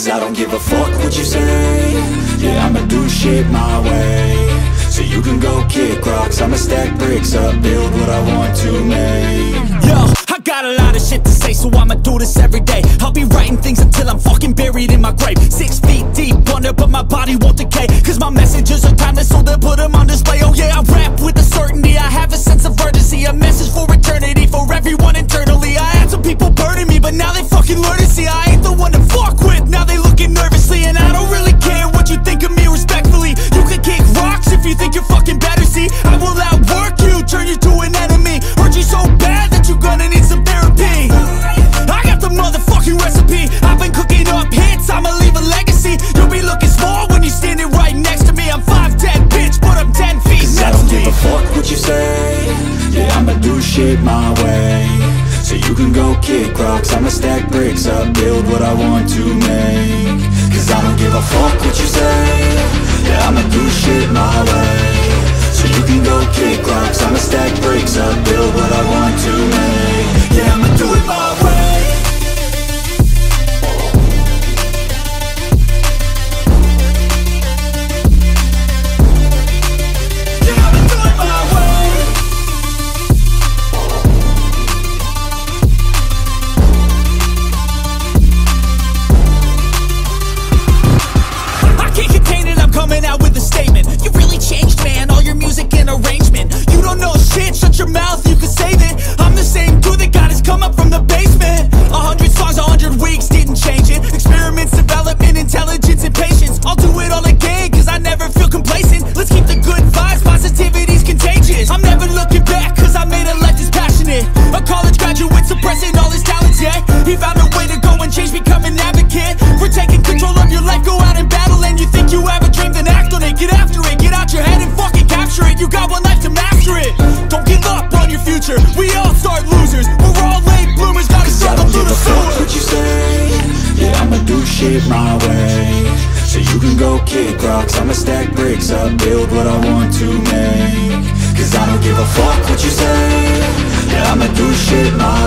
Cause I don't give a fuck what you say. Yeah, I'ma do shit my way. So you can go kick rocks, I'ma stack bricks up, build what I want to make. Yo, I got a lot of shit to say, so I'ma do this every day. I'll be writing things until I'm fucking buried in my grave. 6 feet deep under, but my body won't decay. Cause my messages are timeless, so they'll put them on display. Oh yeah, I rap with a certainty, I have a sense of urgency. A message for eternity, for everyone internally. I had some people burning me, but now they fucking learn to see I ain't the one to fuck with, now they looking nervously. And I don't really care what you think of me, respectfully. You can kick rocks if you think you're fucking better, see. I will outwork you, turn you to an enemy. Hurt you so bad that you're gonna need some therapy. I got the motherfucking recipe, I've been cooking up hits, I'ma leave a legacy. You'll be looking small when you're standing right next to me. I'm 5'10", bitch, but I'm 10 feet. Cause I don't give a fuck what you say. Yeah, I'ma do shit my way. So you can go kick rocks, I'ma stack bricks up, build what I want to make. Cause I don't give a fuck what you say. Yeah, I'ma do shit my way. So you can go kick rocks, I'ma stack bricks up, build what I want to make. Yeah, I'ma do it my way. Coming out with a statement. You really changed, man, all your music and arrangement. You don't know shit, shut your mouth, you can save it. I'm the same dude that got his come up from the basement. 100 songs, 100 weeks, didn't change it. Experiments, development, intelligence, and patience. I'll do it all again, cause I never feel complacent. Let's keep the good vibes, positivity's contagious. I'm never looking back, cause I made a life that's passionate. A college graduate suppressing all his talents, yeah. He found a way to go and change, become an advocate. For taking control of your life, go out and battle. And you think you have a dream, then act on it. Get after it, get out your head and fucking capture it. You got one life to master it. Don't give up on your future, we all start losers. We're all late bloomers, gotta struggle through the sewer. What you say? Yeah, I'ma do shit my way. So you can go kick rocks, I'ma stack bricks up, build what I want to make. Cause I don't give a fuck what you say. Yeah, I'ma do shit my